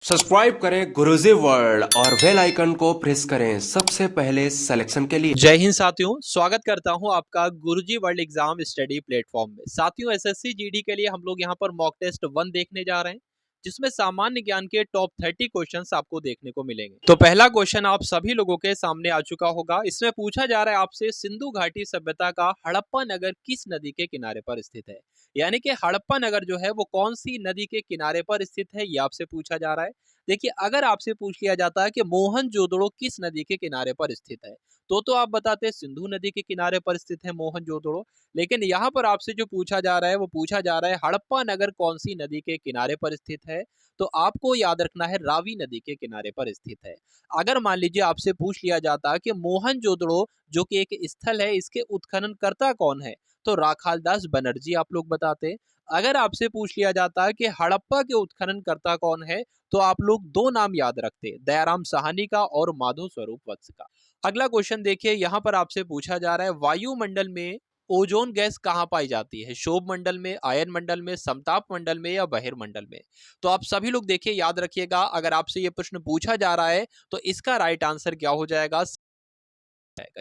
Subscribe करें गुरुजी world और bell icon को प्रेस करें सबसे पहले सिलेक्शन के लिए। जय हिंद साथियों, स्वागत करता हूं आपका गुरुजी वर्ल्ड एग्जाम स्टडी प्लेटफॉर्म में। साथियों, एसएससी जीडी के लिए हम लोग यहां पर मॉक टेस्ट 1 देखने जा रहे हैं, जिसमें सामान्य ज्ञान के टॉप 30 क्वेश्चंस आपको देखने को मिलेंगे। तो पहला क्वेश्चन आप सभी लोगों के सामने आ चुका होगा। इसमें पूछा जा रहा है आपसे, सिंधु घाटी सभ्यता का हड़प्पा नगर किस नदी के किनारे पर स्थित है। यानी कि हड़प्पा नगर जो है वो कौन सी नदी के किनारे पर स्थित है, ये आपसे पूछा जा रहा है। देखिए, अगर आपसे पूछ लिया जाता है कि मोहनजोदड़ो किस नदी के किनारे पर स्थित है, तो आप बताते हैं सिंधु नदी के किनारे पर स्थित है मोहनजोदड़ो। लेकिन यहाँ पर आपसे जो पूछा जा रहा है वो पूछा जा रहा है हड़प्पा नगर कौन सी नदी के किनारे पर स्थित है। तो आपको याद रखना है रावी नदी के किनारे पर स्थित है। अगर मान लीजिए आपसे पूछ लिया जाता कि मोहनजोदड़ो जो कि एक स्थल है, इसके उत्खननकर्ता कौन है, तो राखालदास बनर्जी आप लोग बताते। अगर आपसे पूछ लिया जाता है कि हड़प्पा के उत्खननकर्ता कौन है, तो आप लोग दो नाम याद रखते, दयाराम साहनी का और माधव स्वरूप वत्स का। अगला क्वेश्चन देखिए, यहाँ पर आपसे पूछा जा रहा है वायुमंडल में ओजोन गैस कहाँ पाई जाती है। शोभ मंडल में, आयन मंडल में, समताप मंडल में या बहिर्मंडल में। तो आप सभी लोग देखिए, याद रखिएगा, अगर आपसे ये प्रश्न पूछा जा रहा है तो इसका राइट आंसर क्या हो जाएगा,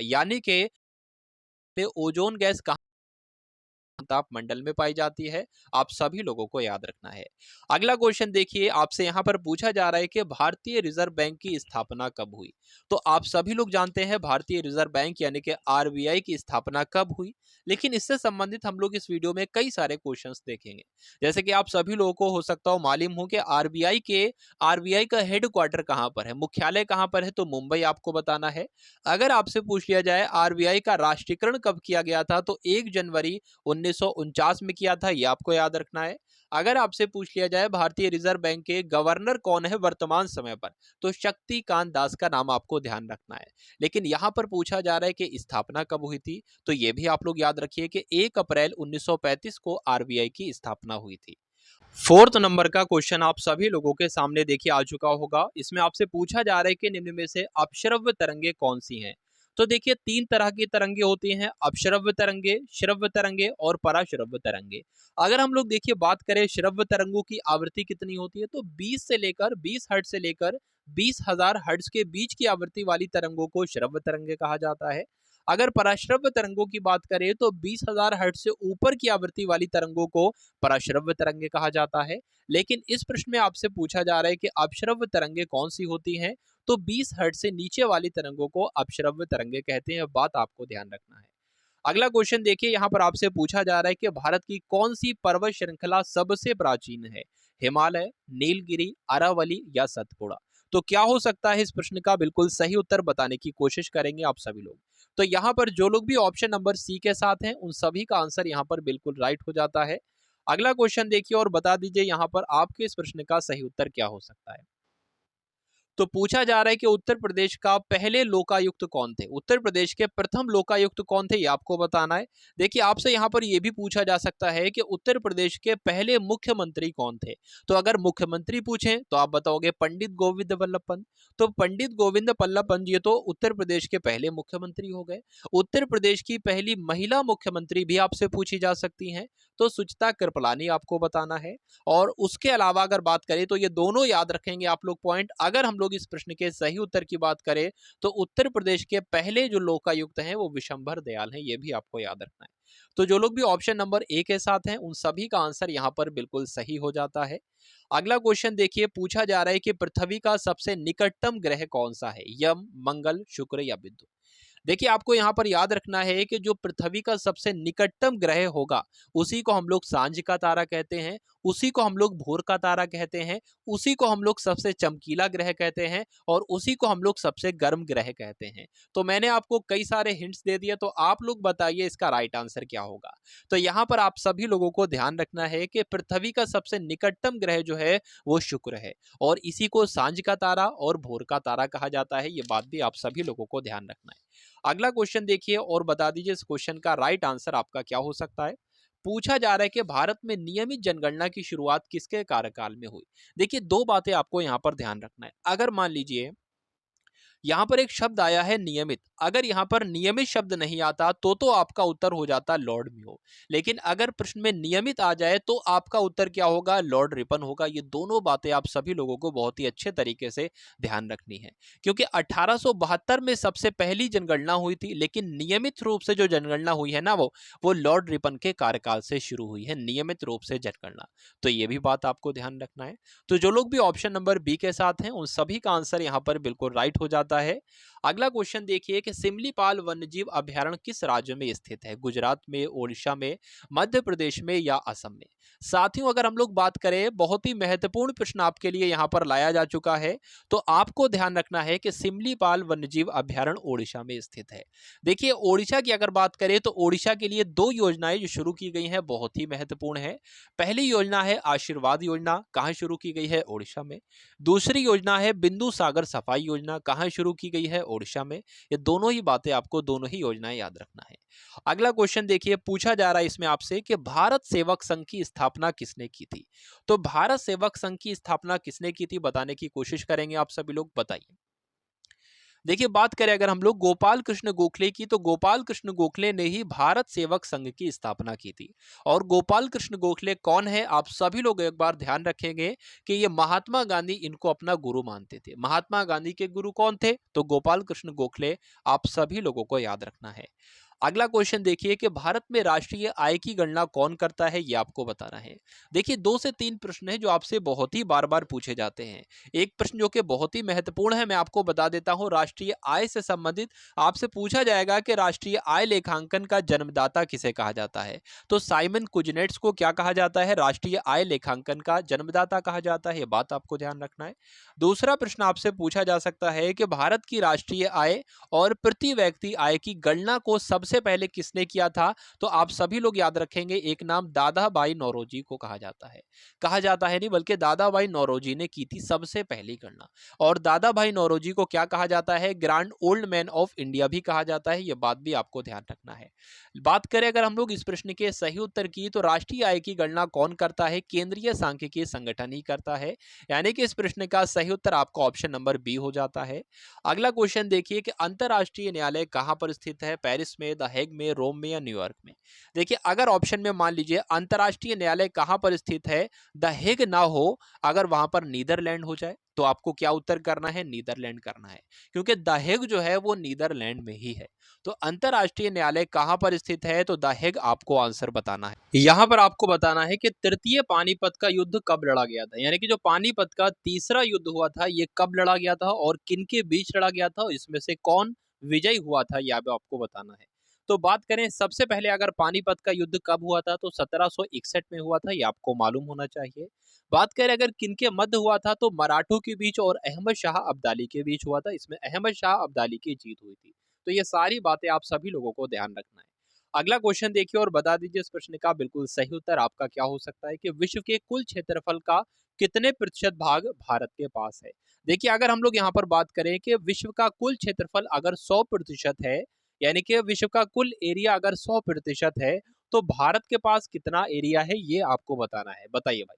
यानी कि ओजोन गैस ताप मंडल में पाई जाती है। आप सभी लोगों को याद रखना है। अगला क्वेश्चन देखिए, आपसे यहां पर पूछा जा रहा है कि भारतीय रिजर्व बैंक की स्थापना कब हुई। तो आप सभी लोग जानते हैं भारतीय रिजर्व बैंक यानी कि आरबीआई की स्थापना कब हुई, लेकिन इससे संबंधित हम लोग इस वीडियो में कई सारे क्वेश्चंस देखेंगे। जैसे कि आप सभी लोगों को हो सकता हो मालूम हो कि आरबीआई का हेडक्वार्टर कहां पर है, मुख्यालय कहां पर है, तो मुंबई आपको बताना है। अगर आपसे पूछ लिया जाए आरबीआई का राष्ट्रीयकरण कब किया गया था, तो 1 जनवरी 1949 में किया था, ये आपको याद रखना है। अगर आपसे पूछ लिया जाए भारतीय रिजर्व बैंक के गवर्नर कौन है वर्तमान समय पर, तो शक्तिकांत दास का नाम आपको ध्यान रखना है। लेकिन यहां पर पूछा जा रहा है कि स्थापना कब हुई थी, तो यह भी आप लोग याद रखिए कि 1 अप्रैल 1935 को आरबीआई की स्थापना हुई थी। फोर्थ नंबर का क्वेश्चन आप सभी लोगों के सामने देखिए आ चुका होगा। इसमें आपसे पूछा जा रहा है कि निम्न में से अपश्रव्य तरंगे कौन सी हैं। तो देखिए, 3 तरह की तरंगे होती हैं, अपश्रव्य तरंगे, श्रव्य तरंगे और पराश्रव्य तरंगे। अगर हम लोग देखिए बात करें श्रव्य तरंगों की आवृत्ति कितनी होती है, तो 20 हर्ट्ज से लेकर 20,000 हर्ट्ज के बीच की आवृत्ति वाली तरंगों को श्रव्य तरंगे कहा जाता है। अगर पराश्रव्य तरंगों की बात करें तो 20,000 हर्ट्ज से ऊपर की आवृत्ति वाली तरंगों को पराश्रव्य तरंगे कहा जाता है। लेकिन इस प्रश्न में आपसे पूछा जा रहा है कि अपश्रव्य तरंगे कौन सी होती हैं, तो 20 हर्ट्ज से नीचे वाली तरंगों को अपश्रव्य तरंगे कहते हैं। बात आपको ध्यान रखना है। अगला क्वेश्चन देखिए, यहाँ पर आपसे पूछा जा रहा है कि भारत की कौन सी पर्वत श्रृंखला सबसे प्राचीन है, हिमालय, नीलगिरी, अरावली या सतपुड़ा। तो क्या हो सकता है इस प्रश्न का बिल्कुल सही उत्तर बताने की कोशिश करेंगे आप सभी लोग। तो यहाँ पर जो लोग भी ऑप्शन नंबर सी के साथ हैं उन सभी का आंसर यहाँ पर बिल्कुल राइट हो जाता है। अगला क्वेश्चन देखिए और बता दीजिए यहाँ पर आपके इस प्रश्न का सही उत्तर क्या हो सकता है। तो पूछा जा रहा है कि उत्तर प्रदेश का पहले लोकायुक्त कौन थे, उत्तर प्रदेश के प्रथम लोकायुक्त कौन थे, ये आपको बताना है। देखिए, आपसे यहाँ पर यह भी पूछा जा सकता है कि उत्तर प्रदेश के पहले मुख्यमंत्री कौन थे। तो अगर मुख्यमंत्री पूछें तो आप बताओगे पंडित गोविंद वल्लभ पंत। तो पंडित गोविंद वल्लभ पंत ये तो उत्तर प्रदेश के पहले मुख्यमंत्री हो गए। उत्तर प्रदेश की पहली महिला मुख्यमंत्री भी आपसे पूछी जा सकती हैं, तो सुचिता कृपलानी आपको बताना है। और उसके अलावा अगर बात करें तो ये दोनों याद रखेंगे आप लोग पॉइंट। अगर हम लोग इस प्रश्न के सही उत्तर की बात करें तो उत्तर प्रदेश के पहले जो लोकायुक्त हैं वो विशंभर दयाल हैं, ये भी आपको याद रखना है। तो जो लोग भी ऑप्शन नंबर ए के साथ हैं उन सभी का आंसर यहाँ पर बिल्कुल सही हो जाता है। अगला क्वेश्चन देखिए, पूछा जा रहा है कि पृथ्वी का सबसे निकटतम ग्रह कौन सा है, यम, मंगल, शुक्र या बुध। देखिए, आपको यहाँ पर याद रखना है कि जो पृथ्वी का सबसे निकटतम ग्रह होगा उसी को हम लोग सांझ का तारा कहते हैं, उसी को हम लोग भोर का तारा कहते हैं, उसी को हम लोग सबसे चमकीला ग्रह कहते हैं और उसी को हम लोग सबसे गर्म ग्रह कहते हैं। तो मैंने आपको कई सारे हिंट्स दे दिए, तो आप लोग बताइए इसका राइट आंसर क्या होगा। तो यहाँ पर आप सभी लोगों को ध्यान रखना है कि पृथ्वी का सबसे निकटतम ग्रह जो है वो शुक्र है और इसी को सांझ का तारा और भोर का तारा कहा जाता है। ये बात भी आप सभी लोगों को ध्यान रखना है। अगला क्वेश्चन देखिए और बता दीजिए इस क्वेश्चन का राइट आंसर आपका क्या हो सकता है। पूछा जा रहा है कि भारत में नियमित जनगणना की शुरुआत किसके कार्यकाल में हुई। देखिए, दो बातें आपको यहां पर ध्यान रखना है। अगर मान लीजिए यहां पर एक शब्द आया है नियमित, अगर यहाँ पर नियमित शब्द नहीं आता तो आपका उत्तर हो जाता लॉर्ड म्यो। लेकिन अगर प्रश्न में नियमित आ जाए तो आपका उत्तर क्या होगा, लॉर्ड रिपन होगा। ये दोनों बातें आप सभी लोगों को बहुत ही अच्छे तरीके से ध्यान रखनी है, क्योंकि 1872 में सबसे पहली जनगणना हुई थी, लेकिन नियमित रूप से जो जनगणना हुई है ना वो लॉर्ड रिपन के कार्यकाल से शुरू हुई है, नियमित रूप से जनगणना। तो ये भी बात आपको ध्यान रखना है। तो जो लोग भी ऑप्शन नंबर बी के साथ हैं उन सभी का आंसर यहाँ पर बिल्कुल राइट हो जाता है। अगला क्वेश्चन देखिए कि सिमलीपाल वन्यजीव अभयारण्य किस राज्य में स्थित है, गुजरात में, ओडिशा में, मध्य प्रदेश में या असम में। साथियों अगर हम लोग बात करें, बहुत ही महत्वपूर्ण प्रश्न आपके लिए यहाँ पर लाया जा चुका है। तो आपको ध्यान रखना है कि सिमलीपाल वन्यजीव अभयारण्य ओडिशा में स्थित है। देखिए ओडिशा की अगर बात करें तो ओडिशा के लिए दो योजनाएं जो शुरू की गई हैं बहुत ही महत्वपूर्ण है। पहली योजना है आशीर्वाद योजना, कहाँ शुरू की गई है, ओडिशा में। दूसरी योजना है बिंदु सागर सफाई योजना, कहाँ शुरू की गई है, ओडिशा में। ये दोनों ही बातें आपको, दोनों ही योजनाएं याद रखना है। अगला क्वेश्चन देखिए, पूछा जा रहा है इसमें आपसे कि भारत सेवक संघ की स्थापना किसने की थी। तो भारत सेवक संघ की स्थापना किसने की थी बताने की कोशिश करेंगे आप सभी लोग, बताइए। देखिए बात करें अगर हम लोग गोपाल कृष्ण गोखले की, तो गोपाल कृष्ण गोखले ने ही भारत सेवक संघ की स्थापना की थी। और गोपाल कृष्ण गोखले कौन है, आप सभी लोग एक बार ध्यान रखेंगे कि ये महात्मा गांधी इनको अपना गुरु मानते थे। महात्मा गांधी के गुरु कौन थे, तो गोपाल कृष्ण गोखले, आप सभी लोगों को याद रखना है। अगला क्वेश्चन देखिए कि भारत में राष्ट्रीय आय की गणना कौन करता है, ये आपको बताना है। देखिए 2 से 3 प्रश्न है जो आपसे बहुत ही बार बार पूछे जाते हैं। एक प्रश्न जो कि बहुत ही महत्वपूर्ण है, मैं आपको बता देता हूं, राष्ट्रीय आय से संबंधित आपसे पूछा जाएगा कि राष्ट्रीय आय लेखांकन का जन्मदाता किसे कहा जाता है। तो साइमन कुजनेट्स को क्या कहा जाता है, राष्ट्रीय आय लेखांकन का जन्मदाता कहा जाता है। ये बात आपको ध्यान रखना है। दूसरा प्रश्न आपसे पूछा जा सकता है कि भारत की राष्ट्रीय आय और प्रति व्यक्ति आय की गणना को सबसे पहले किसने किया था। तो आप सभी लोग याद रखेंगे, एक नाम दादा भाई नौरोजी को कहा जाता है। कहा जाता है नहीं, बल्कि दादा भाई नौरोजी ने की थी सबसे पहली गणना। और दादा भाई नौरोजी को क्या कहा जाता है, grand old man of India भी कहा जाता है। यह बात भी आपको ध्यान रखना है। बात करें अगर हम लोग इस प्रश्न के सही उत्तर की, तो राष्ट्रीय आय की गणना कौन करता है, केंद्रीय सांख्यिकीय संगठन ही करता है। यानी कि इस प्रश्न का सही उत्तर आपका ऑप्शन नंबर बी हो जाता है। अगला क्वेश्चन देखिए कि अंतरराष्ट्रीय न्यायालय कहां पर स्थित है, पेरिस में, द हेग में, रोम में या न्यूयॉर्क में। देखिए अगर ऑप्शन में मान लीजिए अंतरराष्ट्रीय न्यायालय कहां पर स्थित है, द हेग ना हो, अगर वहां पर नीदरलैंड हो जाए तो आपको क्या उत्तर करना है, नीदरलैंड करना है, क्योंकि द हेग जो है वो नीदरलैंड में ही है। तो अंतरराष्ट्रीय न्यायालय कहां पर स्थित है, तो द हेग आपको आंसर बताना है। यहां पर आपको बताना है कि तृतीय पानीपत का युद्ध कब लड़ा गया था, यानी कि जो पानीपत का तीसरा युद्ध हुआ था ये कब लड़ा गया था और किन के बीच लड़ा गया था, इसमें से कौन विजयी हुआ था, यह भी आपको बताना है। तो बात करें सबसे पहले अगर पानीपत का युद्ध कब हुआ था, तो 1761 में हुआ था, ये आपको मालूम होना चाहिए। बात करें अगर किनके मध्य हुआ था, तो मराठों के बीच और अहमद शाह अब्दाली के बीच हुआ था। इसमें अहमद शाह अब्दाली की जीत हुई थी। तो ये सारी बातें आप सभी लोगों को ध्यान रखना है। अगला क्वेश्चन देखिए और बता दीजिए इस प्रश्न का बिल्कुल सही उत्तर आपका क्या हो सकता है कि विश्व के कुल क्षेत्रफल का कितने प्रतिशत भाग भारत के पास है। देखिए अगर हम लोग यहाँ पर बात करें कि विश्व का कुल क्षेत्रफल अगर 100% है, यानी कि विश्व का कुल एरिया अगर 100% है, तो भारत के पास कितना एरिया है ये आपको बताना है। बताइए भाई।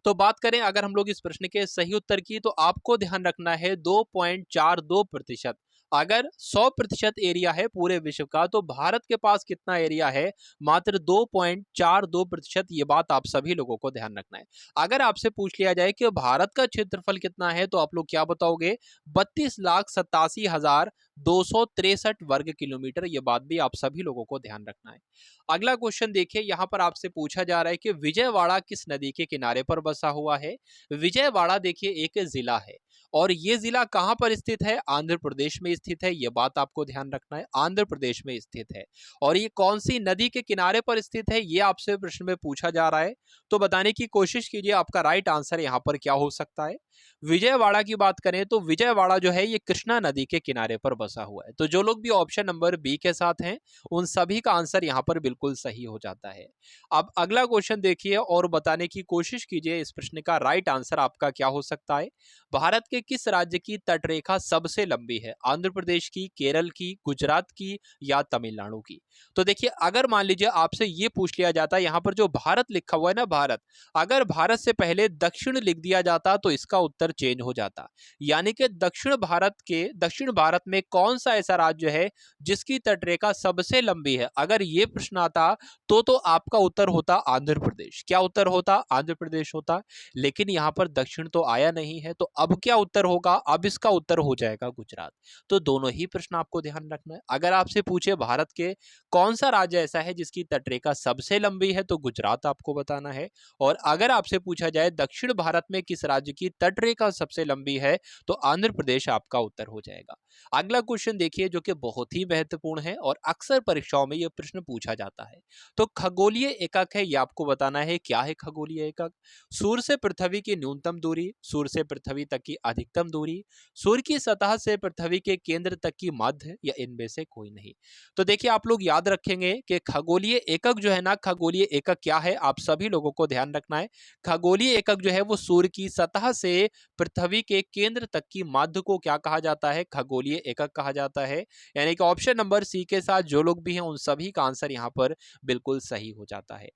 तो बात करें अगर हम लोग इस प्रश्न के सही उत्तर की, तो आपको ध्यान रखना है 2.42%। अगर 100% एरिया है पूरे विश्व का, तो भारत के पास कितना एरिया है, मात्र 2.42%। ये बात आप सभी लोगों को ध्यान रखना है। अगर आपसे पूछ लिया जाए कि भारत का क्षेत्रफल कितना है, तो आप लोग क्या बताओगे, 32,87,263 वर्ग किलोमीटर। ये बात भी आप सभी लोगों को ध्यान रखना है। अगला क्वेश्चन देखिए, यहां पर आपसे पूछा जा रहा है कि विजयवाड़ा किस नदी के किनारे पर बसा हुआ है। विजयवाड़ा देखिए एक जिला है और ये जिला कहां पर स्थित है, आंध्र प्रदेश में स्थित है। यह बात आपको ध्यान रखना है, आंध्र प्रदेश में स्थित है। और ये कौन सी नदी के किनारे पर स्थित है, ये आपसे प्रश्न में पूछा जा रहा है। तो बताने की कोशिश कीजिए आपका राइट आंसर यहां पर क्या हो सकता है। विजयवाड़ा की बात करें तो विजयवाड़ा जो है ये कृष्णा नदी के किनारे पर बसा हुआ है। तो जो लोग भी ऑप्शन नंबर बी के साथ हैं उन सभी का आंसर यहाँ पर बिल्कुल सही हो जाता है। अब अगला क्वेश्चन देखिए और बताने की कोशिश कीजिए इस प्रश्न का राइट आंसर आपका क्या हो सकता है। भारत के किस राज्य की तटरेखा सबसे लंबी है, आंध्र प्रदेश की, केरल की, गुजरात की या तमिलनाडु की। तो देखिए अगर मान लीजिए आपसे ये पूछ लिया जाता है, यहाँ पर जो भारत लिखा हुआ है ना, भारत, अगर भारत से पहले दक्षिण लिख दिया जाता तो इसका उत्तर चेंज हो जाता। यानी कि दक्षिण भारत में कौन सा ऐसा राज्य है जिसकी तटरेखा सबसे लंबी है? अगर ये प्रश्न आता तो आपका उत्तर होता आंध्र प्रदेश। क्या उत्तर होता? आंध्र प्रदेश होता। लेकिन यहां पर दक्षिण तो आया नहीं है, तो अब क्या उत्तर होगा? अब इसका उत्तर हो जाएगा गुजरात। तो दोनों ही प्रश्न आपको ध्यान रखना है। अगर आपसे पूछे भारत के कौन सा राज्य ऐसा है जिसकी तटरेखा सबसे लंबी है, तो गुजरात आपको बताना है। और अगर आपसे पूछा जाए दक्षिण भारत में किस राज्य की तटरेखा सबसे लंबी है, तो आंध्र प्रदेश आपका उत्तर हो जाएगा। अगला क्वेश्चन देखिए जो कि बहुत ही महत्वपूर्ण है और अक्सर परीक्षाओं में यह प्रश्न पूछा जाता है। तो खगोलीय एकक है, यह आपको बताना है क्या है खगोलीय एकक। सूर्य से पृथ्वी की न्यूनतम दूरी, सूर्य से पृथ्वी तक की अधिकतम दूरी, सूर्य की सतह से पृथ्वी के केंद्र तक की मध्य, या इनमें से कोई नहीं। तो देखिए आप लोग याद रखेंगे कि खगोलीय एकक जो है ना, खगोलीय एकक क्या है, आप सभी लोगों को ध्यान रखना है। खगोलीय एकक जो है वो सूर्य की सतह से पृथ्वी के केंद्र तक की माध्य को क्या कहा जाता है? खगोलीय एकक कहा जाता है। यानी कि ऑप्शन नंबर सी के साथ जो लोग भी हैं उन सभी का आंसर यहाँ पर बिल्कुल सही हो जाता है।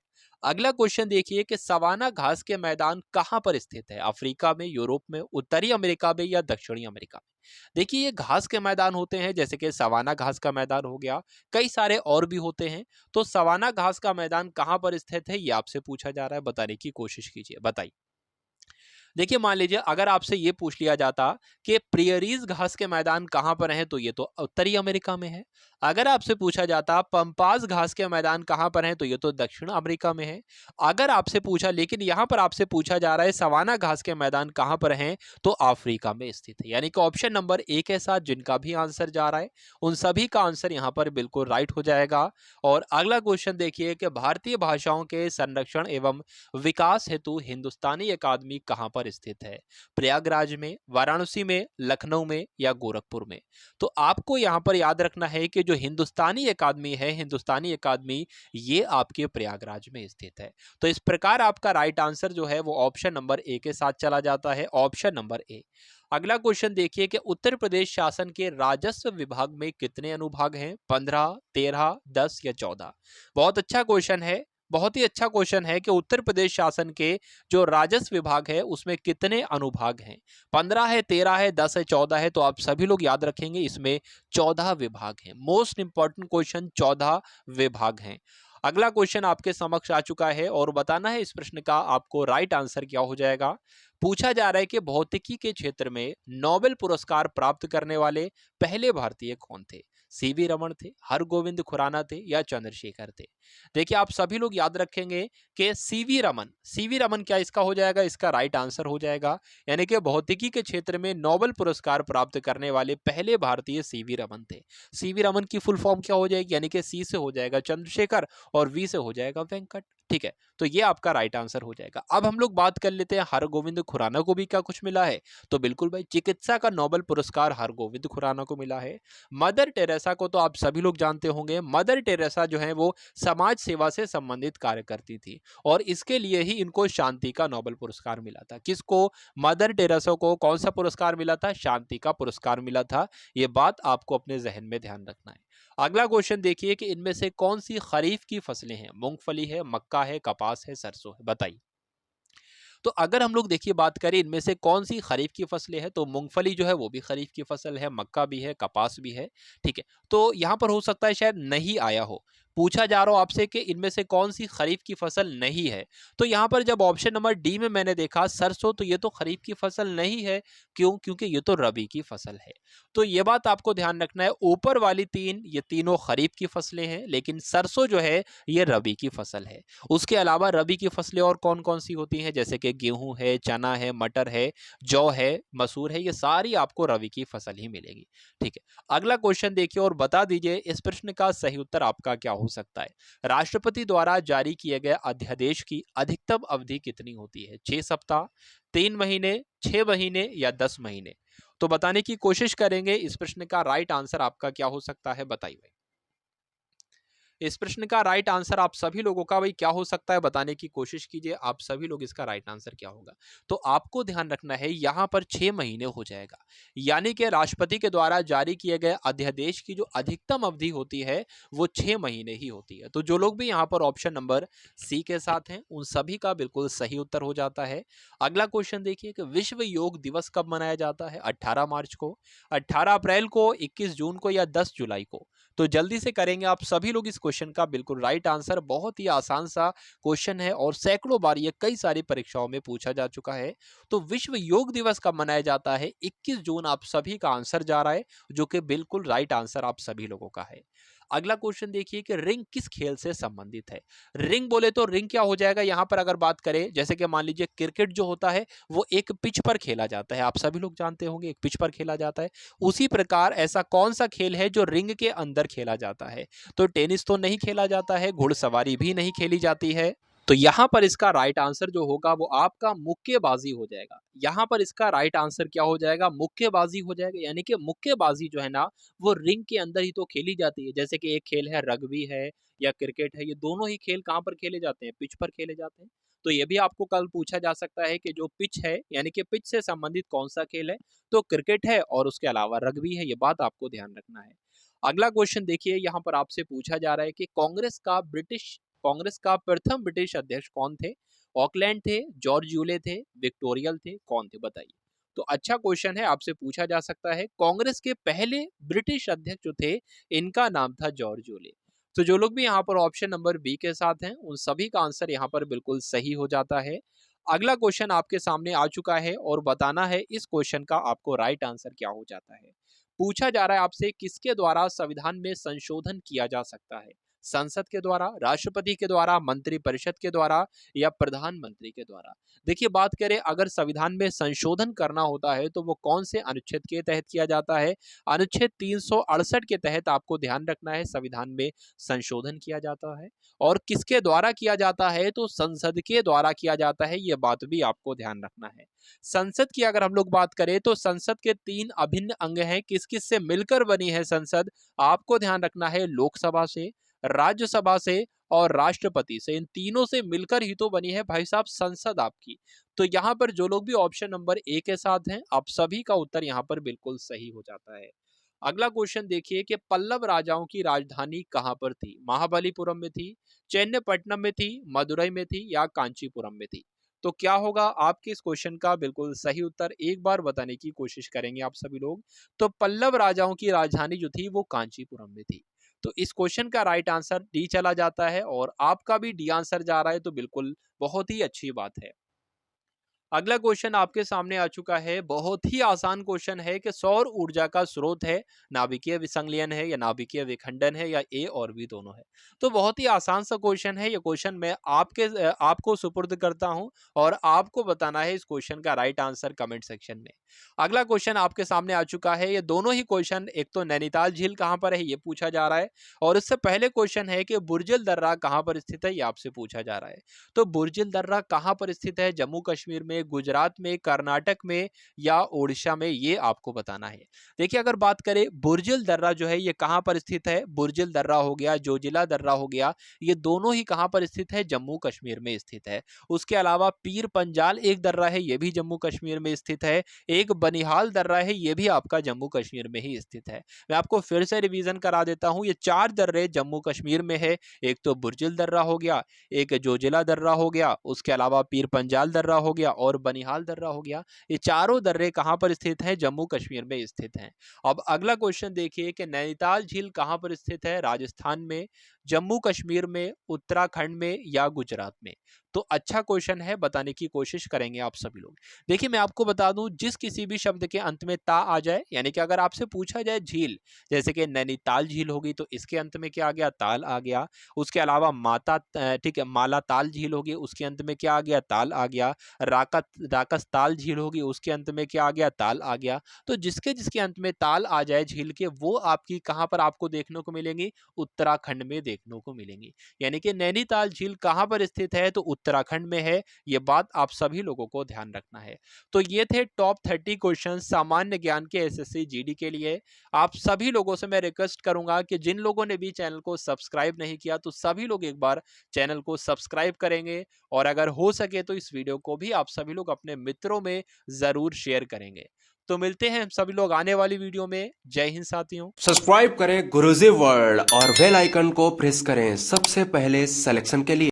अगला क्वेश्चन देखिए कि सवाना घास के मैदान कहाँ पर स्थित है? अफ्रीका में, यूरोप में, उत्तरी अमेरिका में, या दक्षिणी अमेरिका में? देखिए ये घास के मैदान होते हैं, जैसे कि सवाना घास का मैदान हो गया, कई सारे और भी होते हैं। तो सवाना घास का मैदान कहाँ पर स्थित है, ये आपसे पूछा जा रहा है, बताने की कोशिश कीजिए, बताइए। देखिए मान लीजिए अगर आपसे ये पूछ लिया जाता कि प्रियरीज घास के मैदान कहाँ पर हैं, तो ये तो उत्तरी अमेरिका में है। अगर आपसे पूछा जाता पंपास घास के मैदान कहाँ पर हैं, तो ये तो दक्षिण अमेरिका में है। अगर आपसे पूछा, लेकिन यहाँ पर आपसे पूछा जा रहा है सवाना घास के मैदान कहाँ पर हैं, तो अफ्रीका में स्थित है। यानी कि ऑप्शन नंबर ए के साथ जिनका भी आंसर जा रहा है उन सभी का आंसर यहाँ पर बिल्कुल राइट हो जाएगा। और अगला क्वेश्चन देखिए कि भारतीय भाषाओं के संरक्षण एवं विकास हेतु हिंदुस्तानी अकादमी कहाँ पर स्थित है? प्रयागराज में, वाराणसी में, लखनऊ में, या गोरखपुर में? तो आपको यहाँ पर याद रखना है कि जो हिंदुस्तानी अकादमी है, हिंदुस्तानी अकादमी ये आपके प्रयागराज में स्थित है। तो इस प्रकार आपका राइट आंसर जो है वो ऑप्शन नंबर ए के साथ चला जाता है, ऑप्शन नंबर ए। अगला क्वेश्चन देखिए कि उत्तर प्रदेश शासन के राजस्व विभाग में कितने अनुभाग हैं? 15, 13, 10 या 14? बहुत अच्छा क्वेश्चन है। बहुत ही अच्छा क्वेश्चन है कि उत्तर प्रदेश शासन के जो राजस्व विभाग है उसमें कितने अनुभाग हैं? 15 है, 13 है, 10 है, 14 है? तो आप सभी लोग याद रखेंगे इसमें 14 विभाग हैं। मोस्ट इंपॉर्टेंट क्वेश्चन, 14 विभाग हैं। अगला क्वेश्चन आपके समक्ष आ चुका है और बताना है इस प्रश्न का आपको राइट आंसर क्या हो जाएगा। पूछा जा रहा है कि भौतिकी के क्षेत्र में नोबेल पुरस्कार प्राप्त करने वाले पहले भारतीय कौन थे? सीवी रमन थे, हरगोविंद खुराना थे, या चंद्रशेखर थे? देखिए आप सभी लोग याद रखेंगे कि सीवी रमन क्या इसका हो जाएगा? इसका राइट आंसर हो जाएगा। यानी कि भौतिकी के क्षेत्र में नोबेल पुरस्कार प्राप्त करने वाले पहले भारतीय सीवी रमन थे। सीवी रमन की फुल फॉर्म क्या हो जाएगी? यानी कि सी से हो जाएगा चंद्रशेखर और वी से हो जाएगा वेंकट। ठीक है, तो ये आपका राइट आंसर हो जाएगा। अब हम लोग बात कर लेते हैं हरगोविंद खुराना को भी क्या कुछ मिला है? तो बिल्कुल भाई, चिकित्सा का नोबेल पुरस्कार हरगोविंद खुराना को मिला है। मदर टेरेसा को तो आप सभी लोग जानते होंगे। मदर टेरेसा जो है वो समाज सेवा से संबंधित कार्य करती थी और इसके लिए ही इनको शांति का नोबेल पुरस्कार मिला था। किसको? मदर टेरेसा को कौन सा पुरस्कार मिला था? शांति का पुरस्कार मिला था। ये बात आपको अपने जहन में ध्यान रखना है। अगला क्वेश्चन देखिए कि इनमें से कौन सी खरीफ की फसलें हैं? मूंगफली है, मक्का है, कपास है, सरसों है? बताइए। तो अगर हम लोग देखिए बात करें इनमें से कौन सी खरीफ की फसलें हैं, तो मूंगफली जो है वो भी खरीफ की फसल है, मक्का भी है, कपास भी है। ठीक है, तो यहाँ पर हो सकता है शायद नहीं आया हो। पूछा जा रहा हो आपसे कि इनमें से कौन सी खरीफ की फसल नहीं है। तो यहाँ पर जब ऑप्शन नंबर डी में मैंने देखा सरसों, तो ये तो खरीफ की फसल नहीं है। क्यों? क्योंकि ये तो रबी की फसल है। तो ये बात आपको ध्यान रखना है। ऊपर वाली तीन, ये तीनों खरीफ की फसलें हैं, लेकिन सरसों जो है ये रबी की फसल है। उसके अलावा रबी की फसलें और कौन कौन सी होती हैं? जैसे कि गेहूं है, चना है, मटर है, जौ है, मसूर है, ये सारी आपको रबी की फसल ही मिलेगी। ठीक है, अगला क्वेश्चन देखिए और बता दीजिए इस प्रश्न का सही उत्तर आपका क्या हो सकता है। राष्ट्रपति द्वारा जारी किए गए अध्यादेश की अधिकतम अवधि कितनी होती है? 6 सप्ताह, 3 महीने, 6 महीने, या 10 महीने? तो बताने की कोशिश करेंगे इस प्रश्न का राइट आंसर आपका क्या हो सकता है, बताइए। इस प्रश्न का राइट आंसर आप सभी लोगों का भाई क्या हो सकता है बताने की कोशिश कीजिए, आप सभी लोग इसका राइट आंसर क्या होगा। तो आपको ध्यान रखना है यहाँ पर 6 महीने हो जाएगा, यानी कि राष्ट्रपति के द्वारा जारी किए गए अध्यादेश की जो अधिकतम अवधि होती है वो 6 महीने ही होती है। तो जो लोग भी यहाँ पर ऑप्शन नंबर सी के साथ हैं उन सभी का बिल्कुल सही उत्तर हो जाता है। अगला क्वेश्चन देखिए कि विश्व योग दिवस कब मनाया जाता है? 18 मार्च को, 18 अप्रैल को, 21 जून को या 10 जुलाई को? तो जल्दी से करेंगे आप सभी लोग इस क्वेश्चन का बिल्कुल राइट आंसर। बहुत ही आसान सा क्वेश्चन है और सैकड़ों बार ये कई सारी परीक्षाओं में पूछा जा चुका है। तो विश्व योग दिवस कब मनाया जाता है? 21 जून आप सभी का आंसर जा रहा है, जो कि बिल्कुल राइट आंसर आप सभी लोगों का है। अगला क्वेश्चन देखिए कि रिंग किस खेल से संबंधित है? रिंग बोले तो रिंग क्या हो जाएगा यहाँ पर अगर बात करें, जैसे कि मान लीजिए क्रिकेट जो होता है वो एक पिच पर खेला जाता है, आप सभी लोग जानते होंगे एक पिच पर खेला जाता है। उसी प्रकार ऐसा कौन सा खेल है जो रिंग के अंदर खेला जाता है? तो टेनिस तो नहीं खेला जाता है, घुड़सवारी भी नहीं खेली जाती है। तो यहाँ पर इसका राइट आंसर जो होगा वो आपका मुक्केबाजी हो जाएगा। यहाँ पर इसका राइट आंसर क्या हो जाएगा? मुक्केबाजी हो जाएगा। यानी कि मुक्केबाजी जो है ना वो रिंग के अंदर ही तो खेली जाती है। जैसे कि एक खेल है रग्बी है या क्रिकेट है, ये दोनों ही खेल कहाँ पर खेले जाते हैं? पिच पर खेले जाते हैं। तो ये भी आपको कल पूछा जा सकता है कि जो पिच है यानी कि पिच से संबंधित कौन सा खेल है? तो क्रिकेट है और उसके अलावा रग्बी है, ये बात आपको ध्यान रखना है। अगला क्वेश्चन देखिए यहाँ पर आपसे पूछा जा रहा है कि कांग्रेस का प्रथम ब्रिटिश अध्यक्ष कौन थे? ऑकलैंड थे, जॉर्ज यूले थे, विक्टोरियल थे, कौन थे बताइए। तो अच्छा क्वेश्चन है, आपसे पूछा जा सकता है। कांग्रेस के पहले ब्रिटिश अध्यक्ष जो थे इनका नाम था जॉर्ज यूले। तो जो लोग भी यहाँ पर ऑप्शन नंबर बी के साथ हैं उन सभी का आंसर यहाँ पर बिल्कुल सही हो जाता है। अगला क्वेश्चन आपके सामने आ चुका है और बताना है इस क्वेश्चन का आपको राइट आंसर क्या हो जाता है। पूछा जा रहा है आपसे किसके द्वारा संविधान में संशोधन किया जा सकता है? संसद के द्वारा, राष्ट्रपति के द्वारा, मंत्रिपरिषद के द्वारा या प्रधानमंत्री के द्वारा? देखिए बात करें अगर संविधान में संशोधन करना होता है तो वो कौन से अनुच्छेद के तहत किया जाता है? अनुच्छेद 368 के तहत आपको ध्यान रखना है संविधान में संशोधन किया जाता है। और किसके द्वारा किया जाता है? तो संसद के द्वारा किया जाता है, ये बात भी आपको ध्यान रखना है। संसद की अगर हम लोग बात करें तो संसद के 3 अभिन्न अंग हैं, किस किस से मिलकर बनी है संसद? आपको ध्यान रखना है लोकसभा से, राज्यसभा से और राष्ट्रपति से, इन तीनों से मिलकर ही तो बनी है भाई साहब संसद आपकी। तो यहाँ पर जो लोग भी ऑप्शन नंबर ए के साथ हैं आप सभी का उत्तर यहाँ पर बिल्कुल सही हो जाता है। अगला क्वेश्चन देखिए कि पल्लव राजाओं की राजधानी कहाँ पर थी? महाबलीपुरम में थी, चेन्नईपट्टनम में थी, मदुरई में थी या कांचीपुरम में थी? तो क्या होगा आपके इस क्वेश्चन का बिल्कुल सही उत्तर? एक बार बताने की कोशिश करेंगे आप सभी लोग। तो पल्लव राजाओं की राजधानी जो थी वो कांचीपुरम में थी। तो इस क्वेश्चन का राइट आंसर डी चला जाता है और आपका भी डी आंसर जा रहा है, तो बिल्कुल बहुत ही अच्छी बात है। अगला क्वेश्चन आपके सामने आ चुका है, बहुत ही आसान क्वेश्चन है कि सौर ऊर्जा का स्रोत है, नाभिकीय विसंगलन है या नाभिकीय विखंडन है या ए और बी दोनों है? तो बहुत ही आसान सा क्वेश्चन है। ये क्वेश्चन मैं आपको सुपुर्द करता हूं और आपको बताना है इस क्वेश्चन का राइट आंसर कमेंट सेक्शन में। अगला क्वेश्चन आपके सामने आ चुका है। ये दोनों ही क्वेश्चन, एक तो नैनीताल झील कहाँ पर है ये पूछा जा रहा है और इससे पहले क्वेश्चन है कि बुर्जिल दर्रा कहाँ पर स्थित है, ये आपसे पूछा जा रहा है। तो बुर्जिल दर्रा कहाँ पर स्थित है? जम्मू कश्मीर में, गुजरात में, कर्नाटक में या ओडिशा में, ये आपको बताना है। देखिए अगर बात करें बुर्जिल दर्रा जो है ये कहाँ पर स्थित है? बुर्जिल दर्रा हो गया, जोजिला दर्रा हो गया, ये दोनों ही कहाँ पर स्थित है? जम्मू कश्मीर में स्थित है। उसके अलावा पीर पंजाल एक दर्रा है, ये भी जम्मू कश्मीर में स्थित है। एक बनिहाल दर्रा है, ये भी आपका जम्मू कश्मीर में ही स्थित है। मैं आपको फिर से रिवीजन करा देता हूँ, ये 4 दर्रे जम्मू कश्मीर में है। एक तो बुर्जिल दर्रा हो गया, एक जोजिला दर्रा हो गया, उसके अलावा पीर पंजाल दर्रा हो गया और बनिहाल दर्रा हो गया। ये चारों दर्रे कहाँ पर स्थित हैं? जम्मू कश्मीर में स्थित हैं। अब अगला क्वेश्चन देखिए कि नैनीताल झील कहाँ पर स्थित है? राजस्थान में, जम्मू कश्मीर में, उत्तराखंड में या गुजरात में? तो अच्छा क्वेश्चन है, बताने की कोशिश करेंगे आप सभी लोग। देखिए मैं आपको बता दूं, जिस किसी भी शब्द के अंत में ता आ जाए, यानी कि अगर आपसे पूछा जाए झील, जैसे कि नैनीताल झील होगी तो इसके अंत में क्या आ गया? ताल आ गया। उसके अलावा ठीक है, माला ताल झील होगी, उसके अंत में क्या आ गया? ताल आ गया। राकस ताल झील होगी, उसके अंत में क्या आ गया? ताल आ गया। तो जिसके जिसके अंत में ताल आ जाए झील के, वो आपकी कहाँ पर आपको देखने को मिलेंगी? उत्तराखंड में देखने को मिलेंगी। यानी कि नैनीताल झील कहाँ पर स्थित है, तो उत्तराखंड में है। ये बात आप सभी लोगों को ध्यान रखना है। तो ये थे टॉप 30 क्वेश्चन सामान्य ज्ञान के एसएससी जीडी के लिए। आप सभी लोगों से मैं रिक्वेस्ट करूंगा कि जिन लोगों ने भी चैनल को सब्सक्राइब नहीं किया तो सभी लोग एक बार चैनल को सब्सक्राइब करेंगे, और अगर हो सके तो इस वीडियो को भी आप सभी लोग अपने मित्रों में जरूर शेयर करेंगे। तो मिलते हैं हम सभी लोग आने वाली वीडियो में। जय हिंद साथियों। सब्सक्राइब करें गुरुजी वर्ल्ड और बेल आइकन को प्रेस करें सबसे पहले सिलेक्शन के लिए।